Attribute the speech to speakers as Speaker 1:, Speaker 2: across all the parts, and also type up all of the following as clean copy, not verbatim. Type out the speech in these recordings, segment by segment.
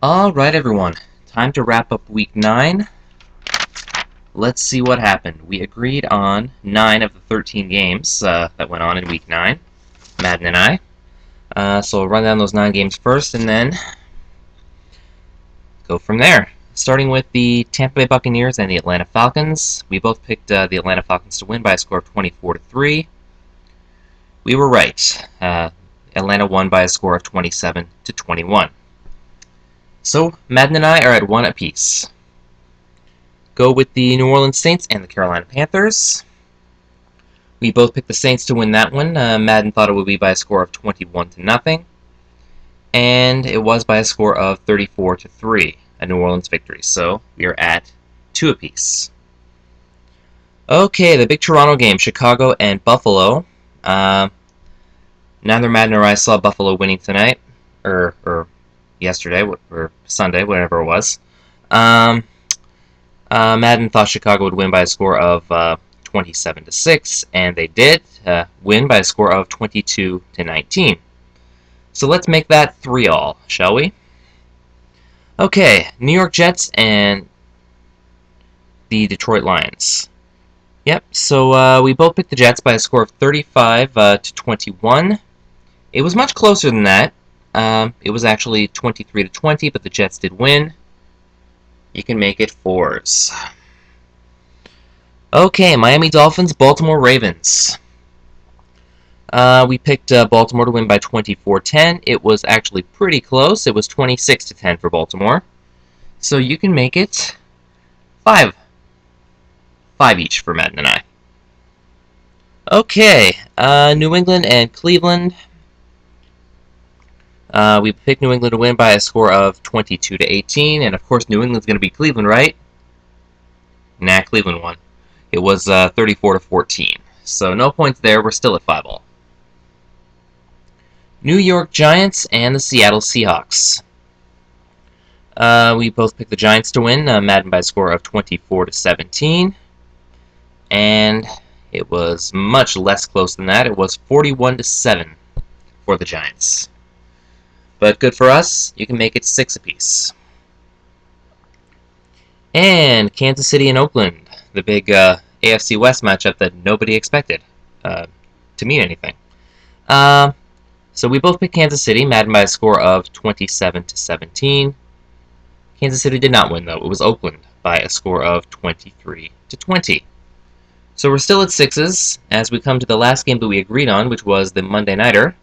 Speaker 1: Alright everyone, time to wrap up week 9. Let's see what happened. We agreed on 9 of the 13 games that went on in week 9, Madden and I. So we'll run down those 9 games first and then go from there. Starting with the Tampa Bay Buccaneers and the Atlanta Falcons. We both picked the Atlanta Falcons to win by a score of 24-3. We were right. Atlanta won by a score of 27-21. So, Madden and I are at 1 apiece. Go with the New Orleans Saints and the Carolina Panthers. We both picked the Saints to win that one. Madden thought it would be by a score of 21-0. And it was by a score of 34-3, a New Orleans victory. So, we are at 2 apiece. Okay, the big Toronto game, Chicago and Buffalo. Neither Madden or I saw Buffalo winning tonight, or yesterday, or Sunday, whatever it was. Madden thought Chicago would win by a score of 27-6, and they did win by a score of 22-19. So let's make that 3-all, shall we? Okay, New York Jets and the Detroit Lions. Yep, so we both picked the Jets by a score of 35-21. It was much closer than that. It was actually 23-20, but the Jets did win. You can make it 4s. Okay, Miami Dolphins, Baltimore Ravens. We picked Baltimore to win by 24-10. It was actually pretty close. It was 26-10 for Baltimore. So you can make it 5. 5 each for Madden and I. Okay, New England and Cleveland. We picked New England to win by a score of 22-18, and of course New England's going to beat Cleveland, right? Nah, Cleveland won. It was 34-14. So no points there. We're still at 5-all. New York Giants and the Seattle Seahawks. We both picked the Giants to win, Madden by a score of 24-17, and it was much less close than that. It was 41-7 for the Giants. But good for us, you can make it 6 apiece. And Kansas City and Oakland, the big AFC West matchup that nobody expected to mean anything. So we both picked Kansas City, Madden by a score of 27-17. Kansas City did not win, though. It was Oakland by a score of 23-20. So we're still at 6s as we come to the last game that we agreed on, which was the Monday Nighter,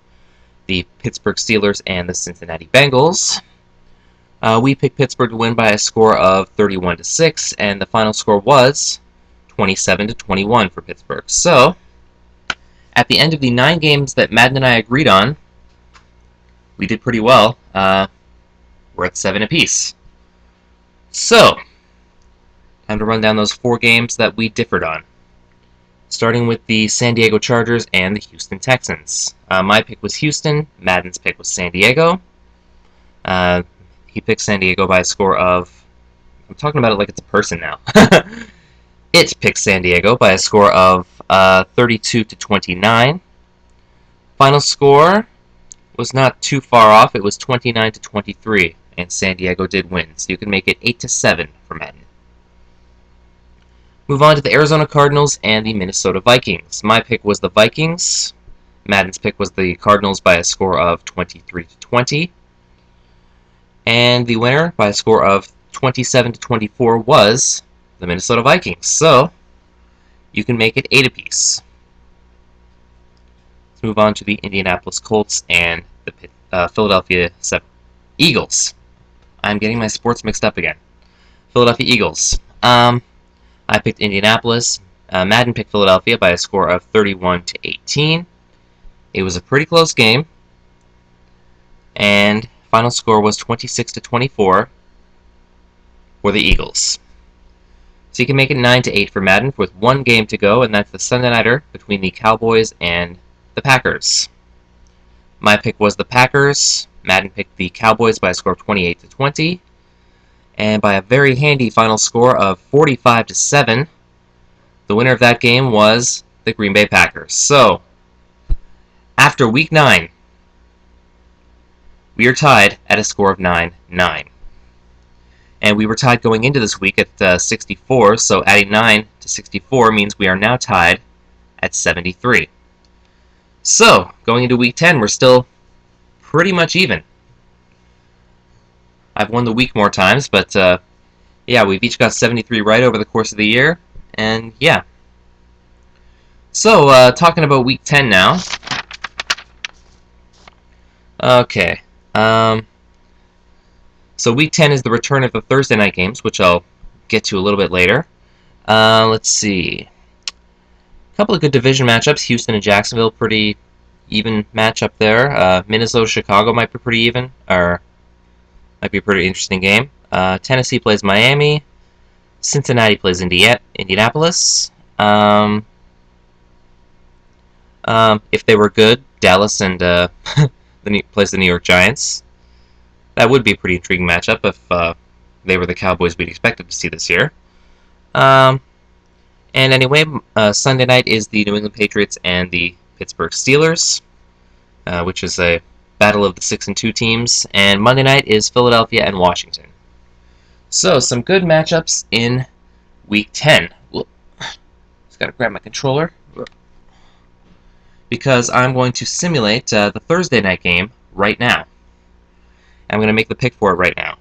Speaker 1: the Pittsburgh Steelers and the Cincinnati Bengals. We picked Pittsburgh to win by a score of 31-6, and the final score was 27-21 for Pittsburgh. So, at the end of the 9 games that Madden and I agreed on, we did pretty well. We're at 7 apiece. So, time to run down those 4 games that we differed on. Starting with the San Diego Chargers and the Houston Texans. My pick was Houston. Madden's pick was San Diego. He picked San Diego by a score of... I'm talking about it like it's a person now. It picked San Diego by a score of 32-29. Final score was not too far off. It was 29-23, and San Diego did win. So you can make it 8-7 for Madden. Move on to the Arizona Cardinals and the Minnesota Vikings. My pick was the Vikings. Madden's pick was the Cardinals by a score of 23-20. And the winner by a score of 27-24 was the Minnesota Vikings. So, you can make it 8 apiece. Let's move on to the Indianapolis Colts and the Philadelphia Eagles. I'm getting my sports mixed up again. Philadelphia Eagles. I picked Indianapolis. Madden picked Philadelphia by a score of 31-18. It was a pretty close game, and final score was 26-24 for the Eagles. So you can make it 9-8 for Madden with 1 game to go, and that's the Sunday Nighter between the Cowboys and the Packers. My pick was the Packers. Madden picked the Cowboys by a score of 28-20. And by a very handy final score of 45-7, the winner of that game was the Green Bay Packers. So, after Week 9, we are tied at a score of 9-9. And we were tied going into this week at 64, so adding 9 to 64 means we are now tied at 73. So, going into week 10, we're still pretty much even. I've won the week more times, but yeah, we've each got 73 right over the course of the year, and yeah. So, talking about week 10 now. Okay. So week 10 is the return of the Thursday night games, which I'll get to a little bit later. Let's see. A couple of good division matchups. Houston and Jacksonville, pretty even matchup there. Minnesota, Chicago might be pretty even, or might be a pretty interesting game. Tennessee plays Miami. Cincinnati plays Indianapolis. If they were good, Dallas and plays the New York Giants. That would be a pretty intriguing matchup if they were the Cowboys we'd expected to see this year. And anyway, Sunday night is the New England Patriots and the Pittsburgh Steelers, which is a battle of the 6-2 teams. And Monday night is Philadelphia and Washington. So, some good matchups in Week 10. Just gotta grab my controller, because I'm going to simulate the Thursday night game right now. I'm going to make the pick for it right now.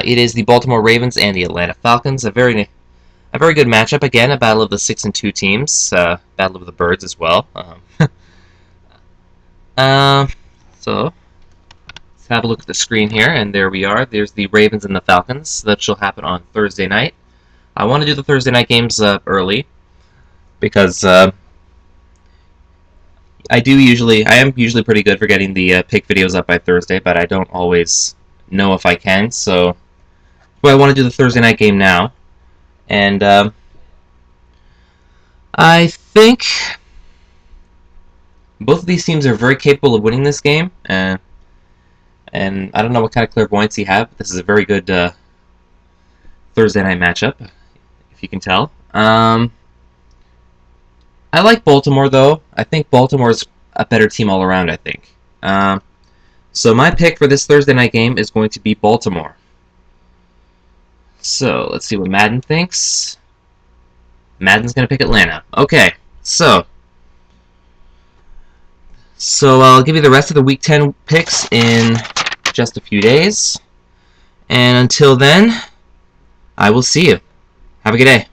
Speaker 1: It is the Baltimore Ravens and the Atlanta Falcons. A very good matchup. Again, a battle of the 6-2 teams. Battle of the birds as well. So, let's have a look at the screen here, and there we are. There's the Ravens and the Falcons. That shall happen on Thursday night. I want to do the Thursday night games early, because I am usually pretty good for getting the pick videos up by Thursday, but I don't always know if I can, so I want to do the Thursday night game now. And I think both of these teams are very capable of winning this game, and I don't know what kind of clairvoyance you have, but this is a very good Thursday night matchup, if you can tell. I like Baltimore, though. I think Baltimore's a better team all around, I think. So my pick for this Thursday night game is going to be Baltimore. So, let's see what Madden thinks. Madden's going to pick Atlanta. Okay, so I'll give you the rest of the Week 10 picks in just a few days. And until then, I will see you. Have a good day.